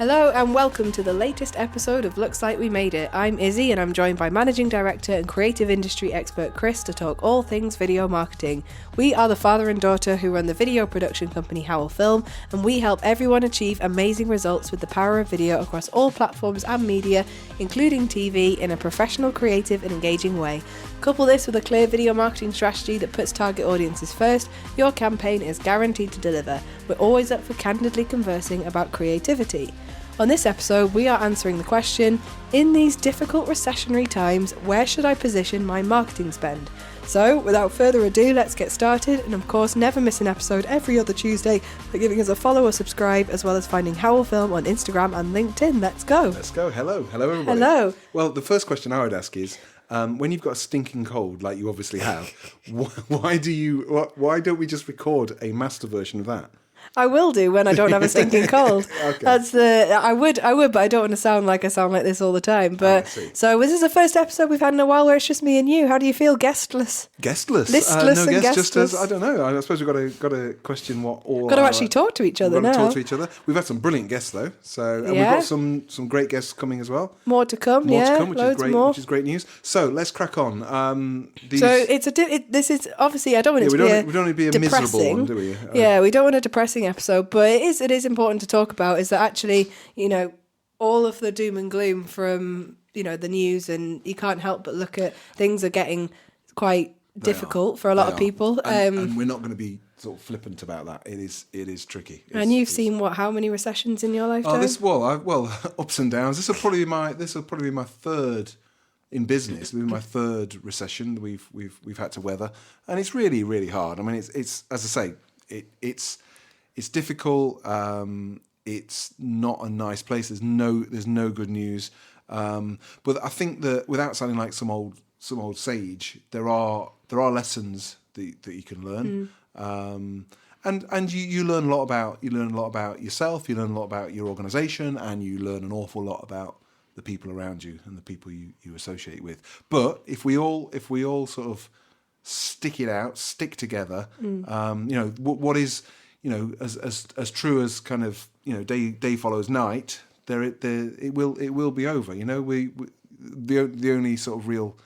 Hello and welcome to the latest episode of Looks Like We Made It. I'm Izzy and I'm joined by Managing Director and Creative Industry Expert Chris to talk all things video marketing. We are the father and daughter who run the video production company Howell Film, and we help everyone achieve amazing results with the power of video across all platforms and media, including TV, in a professional, creative and engaging way. Couple this with a clear video marketing strategy that puts target audiences first, your campaign is guaranteed to deliver. We're always up for candidly conversing about creativity. On this episode, we are answering the question, in these difficult recessionary times, where should I position my marketing spend? So, without further ado, let's get started, and of course, never miss an episode every other Tuesday by giving us a follow or subscribe, as well as finding Howell Film on Instagram and LinkedIn. Let's go. Let's go. Hello everybody. Hello. Well, the first question I would ask is, when you've got a stinking cold, like you obviously have, why don't we just record a master version of that? I will do when I don't have a stinking cold. Okay. I would, but I don't want to sound like I sound like this all the time. But so this is the first episode we've had in a while where it's just me and you. How do you feel? Guestless? Listless and guest, guestless. just as I don't know. I suppose we've got to question what all. Got to actually talk to each other now. Talk to each other. We've had some brilliant guests though, and we've got some great guests coming as well. More to come, which is great news. So let's crack on. So this is obviously, I don't want it to be we don't want to be a miserable one, do we? Yeah, we don't want a depressing episode, but it is important to talk about is that actually, all of the doom and gloom from, the news, and you can't help but look at things are getting quite difficult for a lot of people. And we're not going to be sort of flippant about that. It is tricky. And you've seen how many recessions in your lifetime? Ups and downs. This will probably be my third in business. This will be my third recession we've had to weather, and it's really, really hard. I mean, it's as I say, it's difficult. It's not a nice place. There's no good news. But I think that without sounding like some old sage, there are lessons that you can learn. And you learn a lot about yourself. You learn a lot about your organisation, and you learn an awful lot about the people around you and the people you associate with. But if we all sort of stick together, what is, as true as kind of, day follows night, it will be over. The only sort of real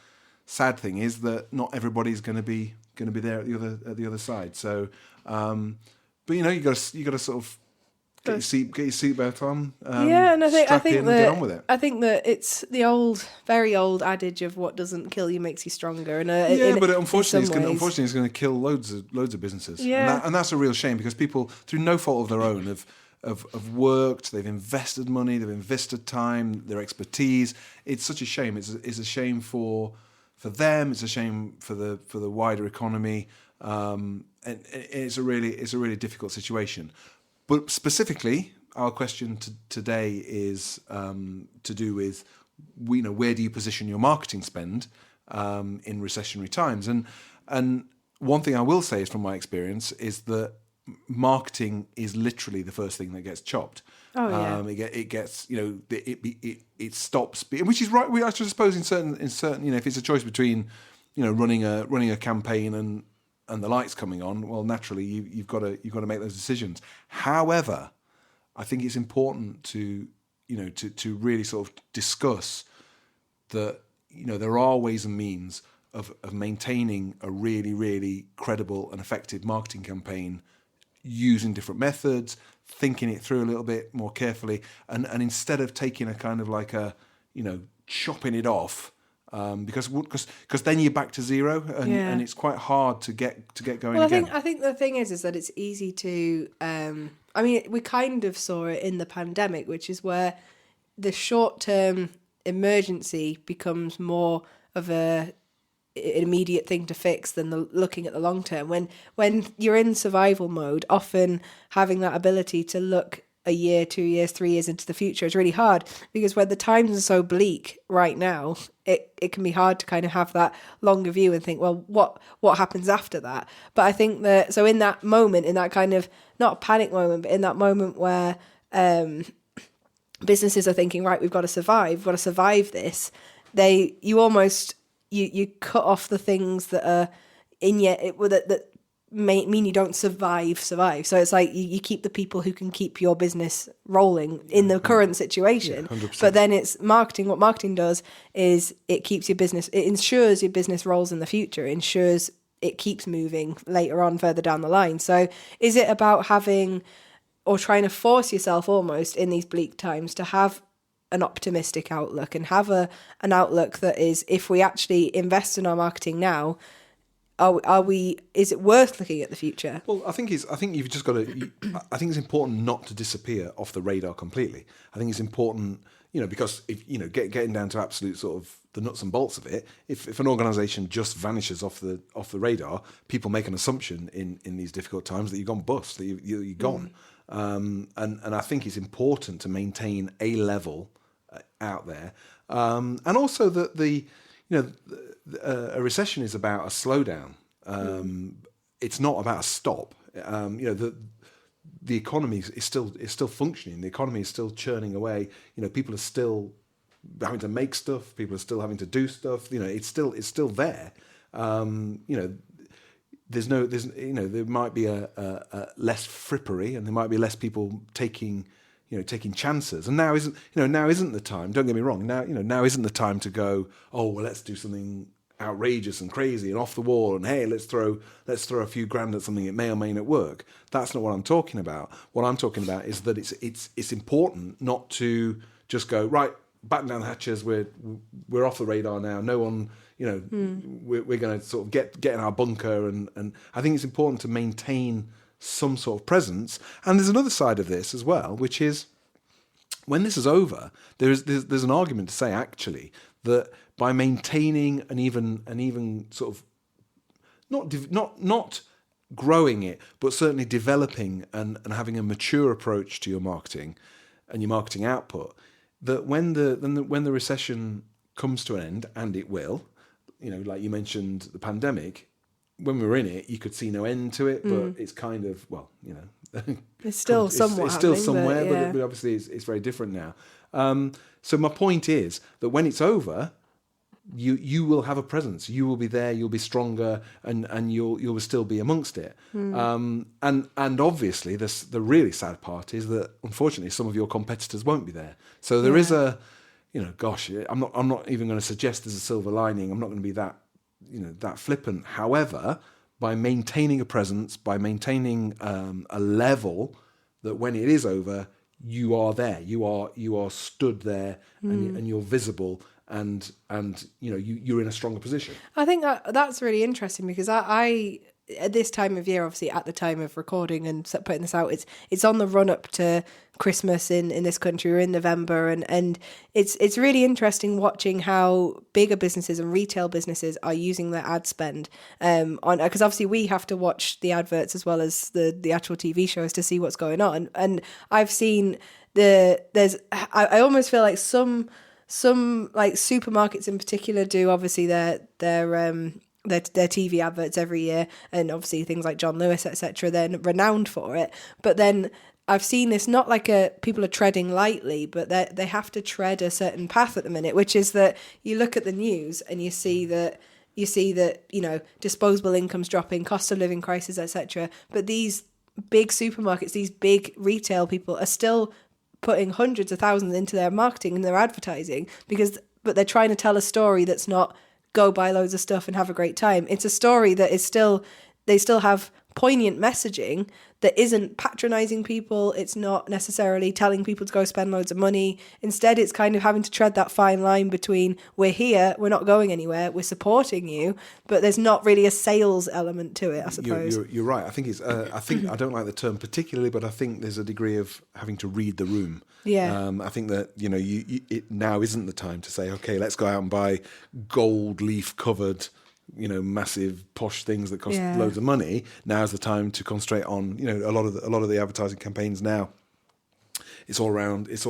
sad thing is that not everybody's going to be there at the other side. So, but you got to sort of get your seatbelt on. And I think that get on with it. I think that it's the very old adage of what doesn't kill you makes you stronger. And but unfortunately, it's going to kill loads of businesses. Yeah. And that's a real shame, because people, through no fault of their own, have worked. They've invested money. They've invested time. Their expertise. It's such a shame. It's a shame for them. It's a shame for the wider economy. And it's a really difficult situation. But specifically, our question today is to do with, where do you position your marketing spend in recessionary times? And one thing I will say is, from my experience, is that marketing is literally the first thing that gets chopped. Oh yeah. It gets, it stops, which is right. I suppose in certain, if it's a choice between, running a campaign and the lights coming on, well, naturally you've got to make those decisions. However, I think it's important to really sort of discuss that there are ways and means of maintaining a really, really credible and effective marketing campaign, using different methods, thinking it through a little bit more carefully, and instead of taking a kind of like chopping it off. Because then you're back to zero, and it's quite hard to get going again. I think the thing is that it's easy to. We kind of saw it in the pandemic, which is where the short-term emergency becomes more of an immediate thing to fix than looking at the long term. When you're in survival mode, often having that ability to look a year, 2 years, 3 years into the future is really hard, because when the times are so bleak right now, it can be hard to kind of have that longer view and think, well, what happens after that? But I think that, so in that moment, in that kind of, not a panic moment, but in that moment where businesses are thinking, right, we've got to survive this, you cut off the things that are in yet that mean you don't survive. So it's like you keep the people who can keep your business rolling in the current situation. 100%. But then it's marketing. What marketing does is it keeps your business, it ensures your business rolls in the future, ensures it keeps moving later on, further down the line. So is it about having, or trying to force yourself almost in these bleak times to have an optimistic outlook and have an outlook that is, if we actually invest in our marketing now, is it worth looking at the future? Well, I think you've just got to. I think it's important not to disappear off the radar completely. I think it's important, because if getting down to absolute sort of the nuts and bolts of it, if an organisation just vanishes off the radar, people make an assumption in these difficult times that you've gone bust, that you're gone. And I think it's important to maintain a level out there, and also that a recession is about a slowdown. It's not about a stop. The economy is still functioning. The economy is still churning away. People are still having to make stuff. People are still having to do stuff. It's still there. There might be a less frippery, and there might be less people taking chances. And now isn't the time. Don't get me wrong. Now isn't the time to go, oh well, let's do something outrageous and crazy and off the wall, and hey, let's throw a few grand at something. It may or may not work. That's not what I'm talking about. What I'm talking about is that it's important not to just go, right, batten down the hatches. We're off the radar now. No one, we're going to sort of get in our bunker, and I think it's important to maintain some sort of presence. And there's another side of this as well, which is when this is over, there's an argument to say actually that by maintaining an even sort of not growing it, but certainly developing and having a mature approach to your marketing and your marketing output, that when the recession comes to an end, and it will, like you mentioned, the pandemic. When we were in it, you could see no end to it, but it's kind of, it's still somewhat it's still happening, somewhere, but obviously it's very different now. So my point is that when it's over, you will have a presence. You will be there. You'll be stronger, and you'll still be amongst it. And obviously, the really sad part is that unfortunately some of your competitors won't be there. So there is a, I'm not even going to suggest there's a silver lining. I'm not going to be that flippant. However, by maintaining a presence, by maintaining a level that when it is over, you are there. You are stood there, and you're visible. And you're in a stronger position. I think that's really interesting because I at this time of year, obviously at the time of recording and putting this out, it's on the run up to Christmas in this country. We're in November, and it's really interesting watching how bigger businesses and retail businesses are using their ad spend on, because obviously we have to watch the adverts as well as the actual TV shows to see what's going on. And I've seen I almost feel like some like supermarkets in particular do obviously their TV adverts every year, and obviously things like John Lewis, etc. They're renowned for it. But then I've seen this not like people are treading lightly, but they have to tread a certain path at the minute, which is that you look at the news and you see that disposable income's dropping, cost of living crisis, etc. But these big supermarkets, these big retail people are still putting hundreds of thousands into their marketing and their advertising but they're trying to tell a story that's not go buy loads of stuff and have a great time. It's a story that they still have poignant messaging that isn't patronizing people. It's not necessarily telling people to go spend loads of money. Instead, it's kind of having to tread that fine line between we're here, we're not going anywhere, we're supporting you, but there's not really a sales element to it, I suppose. You're right. I think I don't like the term particularly, but I think there's a degree of having to read the room. Yeah. I think that it now isn't the time to say, okay, let's go out and buy gold leaf covered, massive posh things that cost loads of money. Now's the time to concentrate on, a lot of the advertising campaigns now. It's all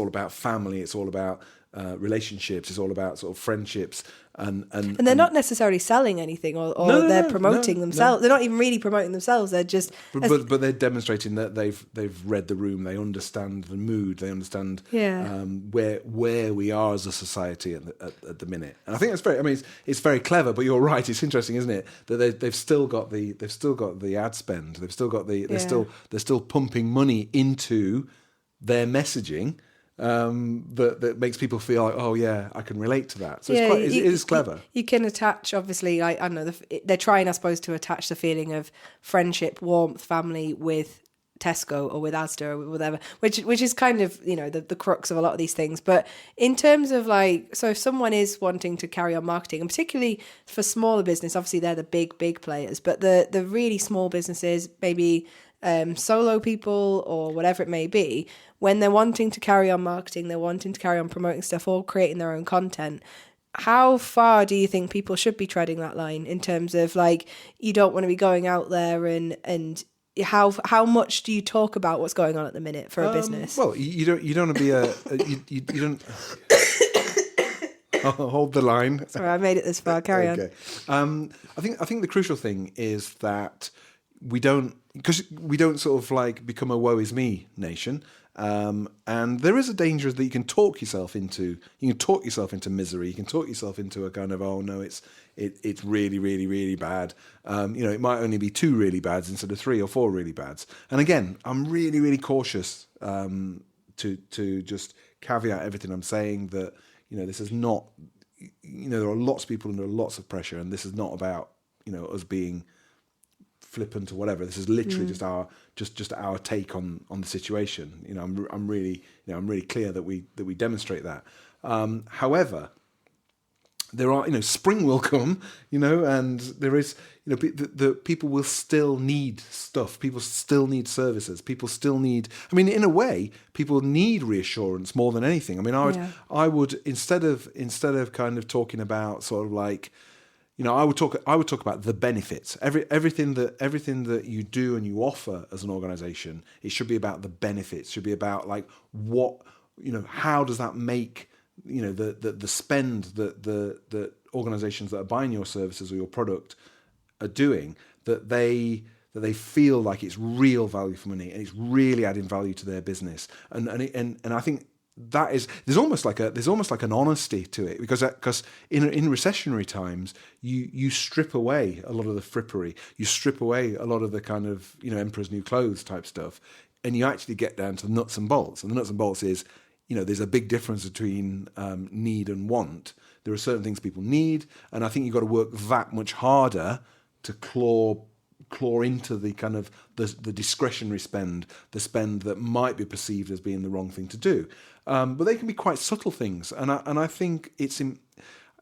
about family. It's all about relationships. It's all about sort of friendships, and they're not necessarily selling anything, or they're promoting themselves. They're not even really promoting themselves. They're just but they're demonstrating that they've read the room. They understand the mood. They understand where we are as a society at the minute. And I think that's very. I mean, it's very clever. But you're right. It's interesting, isn't it, that they've still got the ad spend. They've still got they're still pumping money into their messaging. That makes people feel like, oh yeah, I can relate to that. So it is clever. You can attach, obviously, I don't know, they're trying, I suppose, to attach the feeling of friendship, warmth, family with Tesco or with Asda or whatever, which is kind of, the crux of a lot of these things. But in terms of so if someone is wanting to carry on marketing, and particularly for smaller business, obviously they're the big players, but the really small businesses, maybe solo people or whatever it may be, when they're wanting to carry on marketing, they're wanting to carry on promoting stuff or creating their own content, how far do you think people should be treading that line in terms of you don't want to be going out there and how much do you talk about what's going on at the minute for a business? Well, you don't want to be you don't hold the line. Sorry, I made it this far. Carry on. I think the crucial thing is that we don't sort of become a woe is me nation. And there is a danger that you can talk yourself into misery. You can talk yourself into a kind of, oh no, it's really, really, really bad. It might only be 2 really bads instead of 3 or 4 really bads. And again, I'm really, really cautious to just caveat everything I'm saying that, this is not, there are lots of people under lots of pressure, and this is not about, us being flippant or whatever. This is literally just our take on the situation. I'm really clear that we demonstrate that. However, there are, spring will come, and there is, the people will still need stuff. People still need services. People still need, in a way, people need reassurance more than anything. I would instead of kind of talking about sort of I would talk about the benefits. Everything that you do and you offer as an organisation, it should be about the benefits. It should be about what, how does that make the spend that the organisations that are buying your services or your product are doing, that they feel like it's real value for money and it's really adding value to their business. And I think that is, there's almost like an honesty to it, because in recessionary times you strip away a lot of the frippery, you strip away a lot of the kind of Emperor's New Clothes type stuff, and you actually get down to the nuts and bolts. And the nuts and bolts is, there's a big difference between need and want. There are certain things people need, and I think you've got to work that much harder to claw into the kind of the discretionary spend, the spend that might be perceived as being the wrong thing to do. But they can be quite subtle things, and I think it's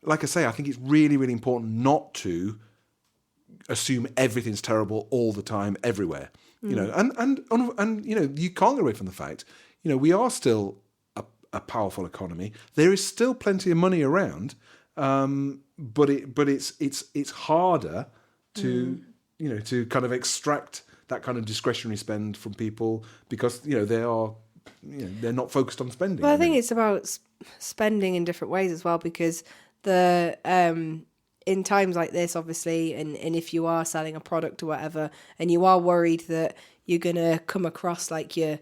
like I say, I think it's really, really important not to assume everything's terrible all the time, everywhere. And you can't get away from the fact, we are still a powerful economy. There is still plenty of money around, but it's harder to to kind of extract that kind of discretionary spend from people, because they're not focused on spending. Well, I think it's about spending in different ways as well, because in times like this, obviously, and if you are selling a product or whatever, and you are worried that you're gonna come across like you're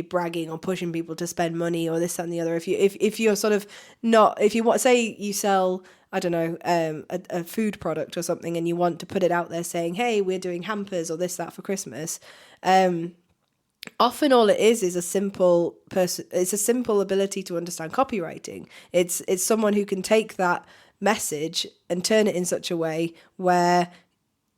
bragging or pushing people to spend money or this, that, and the other. If you're sort of not, if you want, say you sell, I don't know, a food product or something, and you want to put it out there saying, hey, we're doing hampers or this, that for Christmas. Often all it is a simple it's a simple ability to understand copywriting. It's someone who can take that message and turn it in such a way where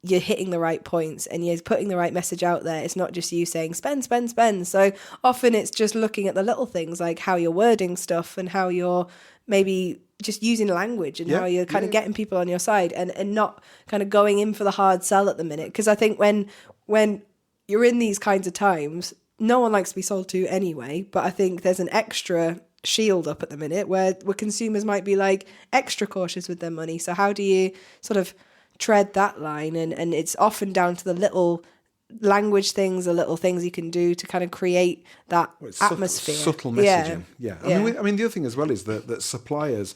you're hitting the right points and you're putting the right message out there. It's not just you saying spend, spend, spend. So often it's just looking at the little things, like how you're wording stuff and how you're maybe just using language and how you're kind of getting people on your side and not kind of going in for the hard sell at the minute. Because I think when you're in these kinds of times, no one likes to be sold to anyway, but I think there's an extra shield up at the minute where consumers might be like extra cautious with their money. So how do you sort of tread that line? And it's often down to the little language things, the little things you can do to kind of create that atmosphere. Subtle messaging. Yeah. I mean, the other thing as well is that suppliers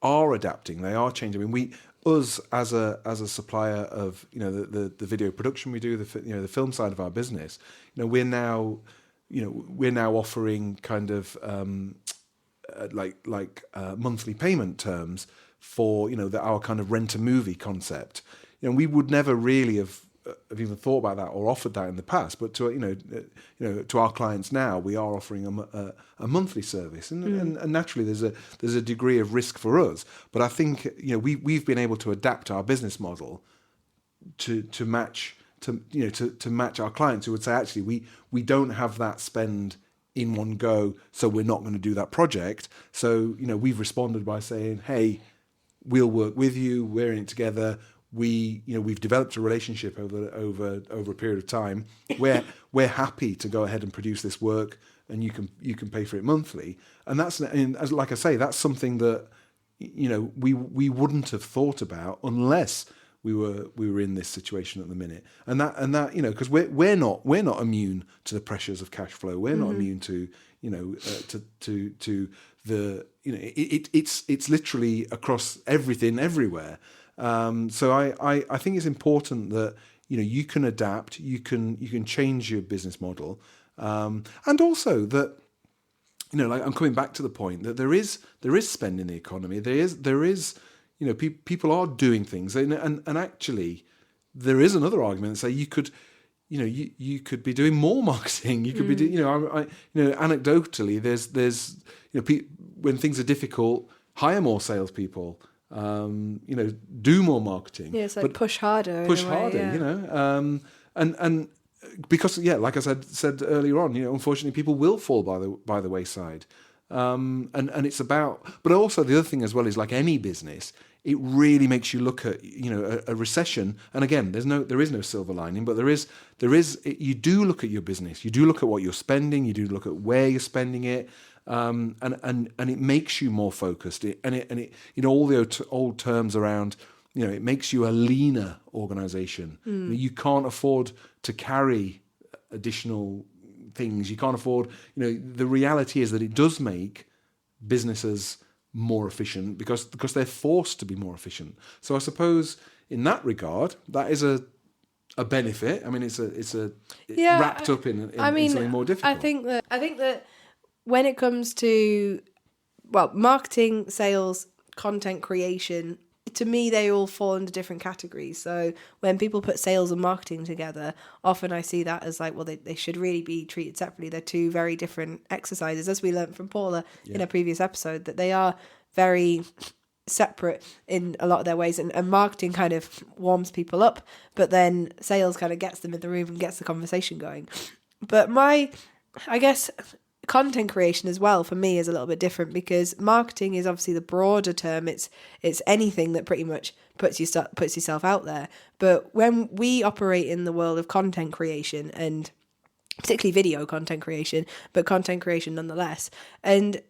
are adapting. They are changing. I mean, us as a supplier of the video production we do, the film side of our business, we're now offering kind of monthly payment terms for our kind of rent a movie concept. We would never really have even thought about that or offered that in the past, but to our clients now, we are offering a monthly service, and naturally there's a degree of risk for us. But I think we've been able to adapt our business model to match our clients who would say, actually, we don't have that spend in one go, so we're not going to do that project. So we've responded by saying, hey, we'll work with you. We're in it together. We've developed a relationship over a period of time where we're happy to go ahead and produce this work, and you can pay for it monthly. And like I say, that's something that we wouldn't have thought about unless we were in this situation at the minute. And that because we're not immune to the pressures of cash flow. We're not immune to the it's literally across everything everywhere. So I think it's important that you can adapt, you can change your business model, and also that like I'm coming back to the point that there is spend in the economy. There is people are doing things, and actually there is another argument that say you could be doing more marketing. You could be anecdotally there's when things are difficult, hire more salespeople. Do more marketing. Yeah, so push harder. And because like I said earlier on, unfortunately people will fall by the wayside. And it's about, but also the other thing as well is, like any business, it really makes you look at a recession. And again, there is no silver lining, but there is. You do look at your business. You do look at what you're spending. You do look at where you're spending it. And it makes you more focused. And it all the old terms around, it makes you a leaner organization. You can't afford to carry additional things. You can't afford, the reality is that it does make businesses more efficient because they're forced to be more efficient. So I suppose in that regard, that is a benefit. I mean, it's wrapped up in something more difficult. I think that when it comes to, marketing, sales, content creation, to me, they all fall into different categories. So when people put sales and marketing together, often I see that as like, well, they should really be treated separately. They're two very different exercises, as we learned from Paula in a previous episode, that they are very separate in a lot of their ways. And marketing kind of warms people up, but then sales kind of gets them in the room and gets the conversation going. But I guess content creation as well for me is a little bit different, because marketing is obviously the broader term. It's anything that pretty much puts yourself out there. But when we operate in the world of content creation, and particularly video content creation, but content creation nonetheless, and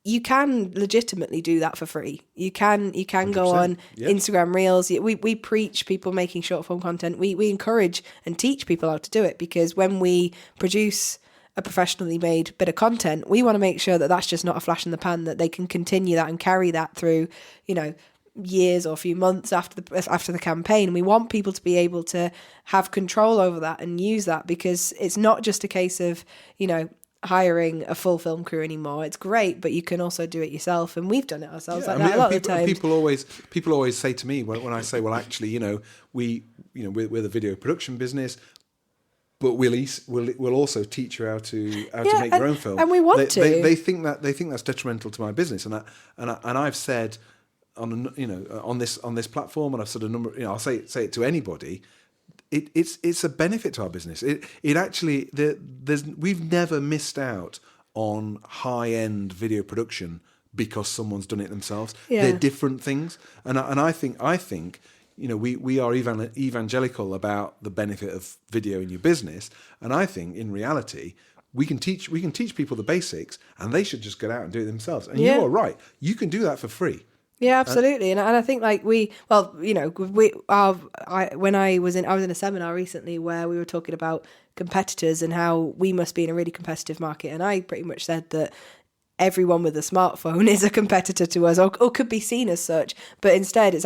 you can legitimately do that for free. You can go on Instagram Reels. We preach people making short form content. We encourage and teach people how to do it, because when we produce a professionally made bit of content, we want to make sure that that's just not a flash in the pan, that they can continue that and carry that through, years or a few months after the campaign. We want people to be able to have control over that and use that, because it's not just a case of, hiring a full film crew anymore. It's great, but you can also do it yourself, and we've done it ourselves a lot of the time. People always say to me when I say, well, actually, we're the video production business, but we'll also teach you how to make your own film, and we want to. They think that's detrimental to my business, and I've said on this platform, and I've said a number. I'll say it to anybody. It's a benefit to our business. It actually we've never missed out on high end video production because someone's done it themselves. Yeah. They're different things, and I think. We are evangelical about the benefit of video in your business, and I think in reality we can teach people the basics, and they should just get out and do it themselves. And you are right, you can do that for free. Yeah, absolutely. And I think like when I was in a seminar recently where we were talking about competitors and how we must be in a really competitive market. And I pretty much said that everyone with a smartphone is a competitor to us or could be seen as such. But instead, it's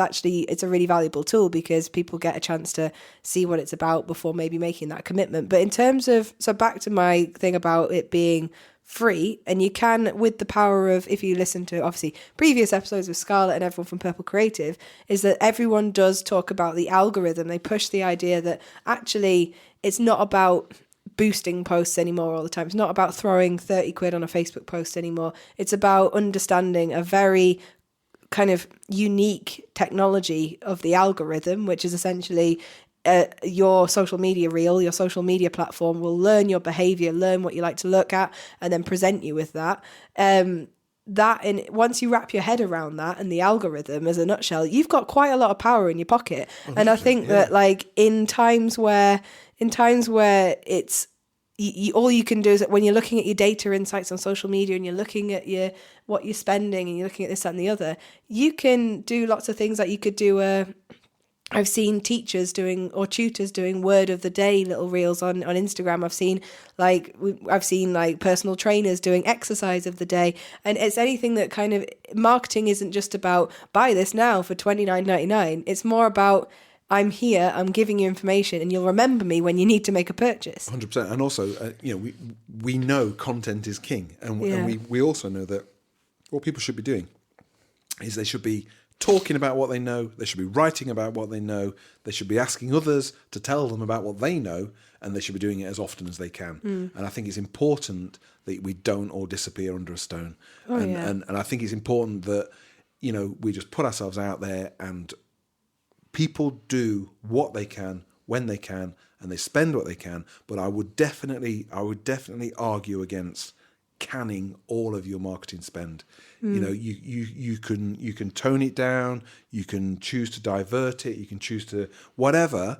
a really valuable tool because people get a chance to see what it's about before maybe making that commitment. But in terms of, so back to my thing about it being free, and you can, with the power of, if you listen to obviously previous episodes with Scarlett and everyone from Purple Creative, is that everyone does talk about the algorithm. They push the idea that actually it's not about boosting posts anymore all the time. It's not about throwing 30 quid on a Facebook post anymore. It's about understanding a very kind of unique technology of the algorithm, which is essentially your social media reel, your social media platform will learn your behavior, learn what you like to look at, and then present you with that. Once you wrap your head around that and the algorithm as a nutshell, you've got quite a lot of power in your pocket. And I think that like in times where it's all you can do is that when you're looking at your data insights on social media and you're looking at what you're spending and you're looking at this, that, and the other, you can do lots of things. Like you could do I've seen teachers doing or tutors doing word of the day little reels on Instagram. I've seen like personal trainers doing exercise of the day, and it's anything that kind of marketing isn't just about buy this now for $29.99. It's more about I'm here, I'm giving you information, and you'll remember me when you need to make a purchase. 100%. And also, we know content is king, and we also know that what people should be doing is they should be talking about what they know, they should be writing about what they know, they should be asking others to tell them about what they know, and they should be doing it as often as they can. And I think it's important that we don't all disappear under a stone. And I think it's important that, we just put ourselves out there and people do what they can, when they can, and they spend what they can. But I would definitely argue against canning all of your marketing spend. You can tone it down, you can choose to divert it, you can choose to whatever,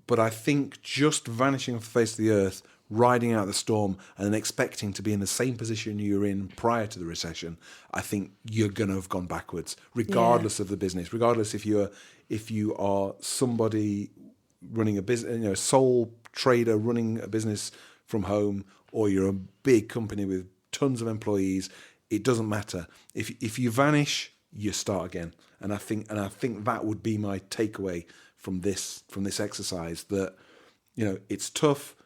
but I think just vanishing off the face of the earth, riding out the storm and then expecting to be in the same position you were in prior to the recession, I think you're going to have gone backwards, regardless of the business, regardless if you are somebody running a business, a sole trader running a business from home, or you're a big company with tons of employees. It doesn't matter. If you vanish, you start again. And I think that would be my takeaway from this exercise. That it's tough.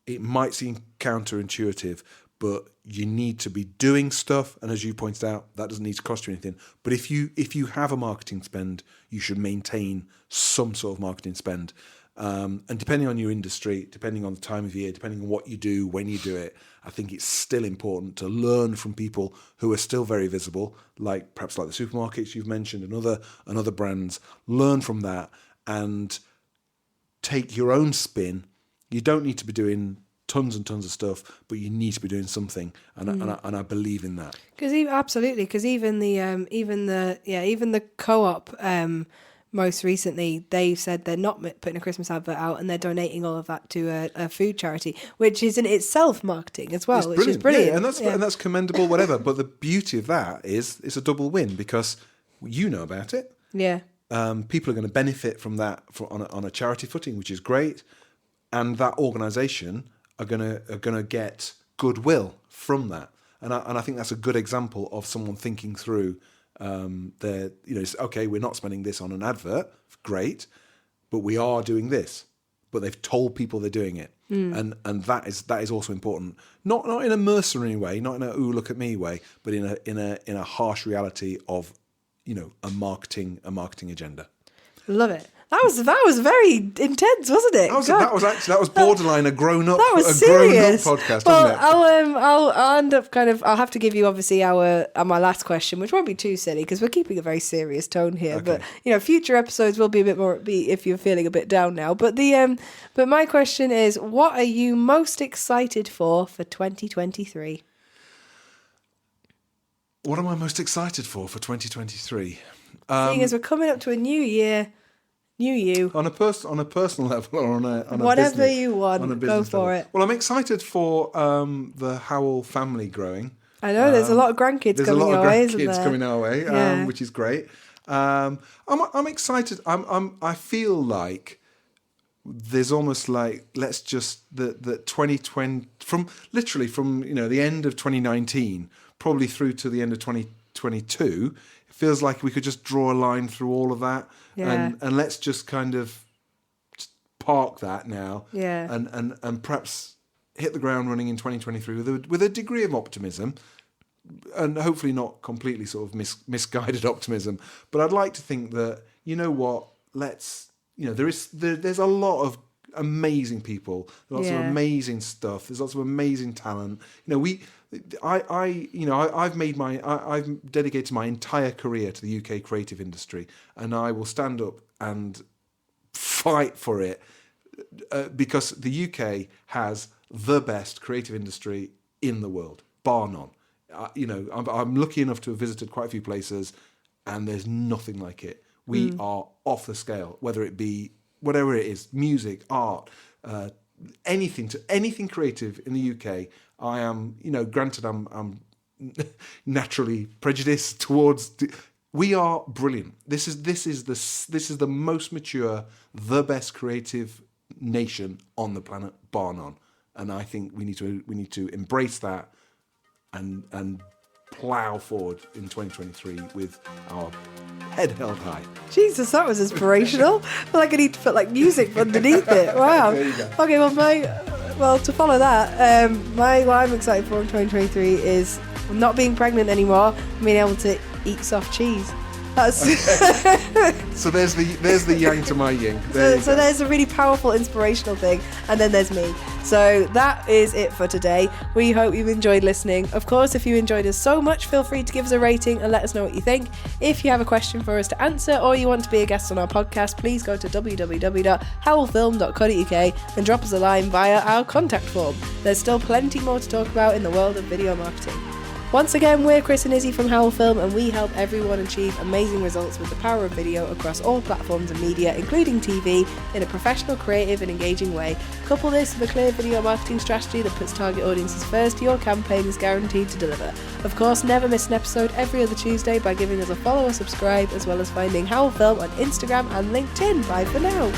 It might seem counterintuitive, but you need to be doing stuff. And as you pointed out, that doesn't need to cost you anything. But if you have a marketing spend, you should maintain some sort of marketing spend. And depending on your industry, depending on the time of year, depending on what you do, when you do it, I think it's still important to learn from people who are still very visible, perhaps like the supermarkets you've mentioned and other brands. Learn from that and take your own spin. You don't need to be doing tons and tons of stuff, but you need to be doing something, and I believe in that. Because even the Co-op. Most recently, they've said they're not putting a Christmas advert out and they're donating all of that to a food charity, which is in itself marketing as well, which is brilliant. Yeah, and that's commendable, whatever. But the beauty of that is it's a double win because you know about it. Yeah. People are going to benefit from that on a charity footing, which is great, and that organisation are going to get goodwill from that. And I think that's a good example of someone thinking through. It's okay, we're not spending this on an advert, great, but we are doing this. But they've told people they're doing it, and that is also important. Not in a mercenary way, not in a ooh look at me way, but in a harsh reality of a marketing agenda. Love it. That was very intense, wasn't it? That was borderline a grown up podcast. Well, wasn't it? I'll end up I'll have to give you obviously my last question, which won't be too silly because we're keeping a very serious tone here. Okay. But future episodes will be a bit more upbeat if you're feeling a bit down now. But but my question is, what are you most excited for 2023? What am I most excited for 2023? Seeing as we're coming up to a new year. New you. On a personal level or on a whatever business, you want, go for level. it. Well, I'm excited for the Howell family growing. I know there's a lot of grandkids coming our way, isn't there? There's a lot of grandkids coming our way, Yeah. which is great. I'm excited. I feel like there's almost like let's just the 2020 from the end of 2019 probably through to the end of 2022. It feels like we could just draw a line through all of that, and let's just kind of park that now, and perhaps hit the ground running in 2023 with a degree of optimism. And hopefully not completely sort of misguided optimism, but I'd like to think that, you know what, there's a lot of amazing people, lots of amazing stuff, there's lots of amazing talent. I've dedicated my entire career to the UK creative industry, and I will stand up and fight for it because the UK has the best creative industry in the world, bar none. I'm lucky enough to have visited quite a few places, and there's nothing like it. We are off the scale, whether it be whatever it is, music, art, anything creative in the UK. I am, granted, I'm naturally prejudiced towards. We are brilliant. This is the most mature, the best creative nation on the planet, bar none. And I think we need to embrace that. And plough forward in 2023 with our head held high. Jesus, that was inspirational. I feel like I need to put like music underneath it. Wow. There you go. Okay, to follow that, what I'm excited for in 2023 is not being pregnant anymore and being able to eat soft cheese. That's So there's the yang to my yin. So there's a really powerful inspirational thing, and then there's me. So that is it for today. We hope you've enjoyed listening. Of course, if you enjoyed us so much, feel free to give us a rating and let us know what you think. If you have a question for us to answer, or you want to be a guest on our podcast, please go to www.howellfilm.co.uk and drop us a line via our contact form. There's still plenty more to talk about in the world of video marketing. Once again, we're Chris and Issy from Howell Film, and we help everyone achieve amazing results with the power of video across all platforms and media, including TV, in a professional, creative and engaging way. Couple this with a clear video marketing strategy that puts target audiences first, your campaign is guaranteed to deliver. Of course, never miss an episode every other Tuesday by giving us a follow or subscribe, as well as finding Howell Film on Instagram and LinkedIn. Bye for now.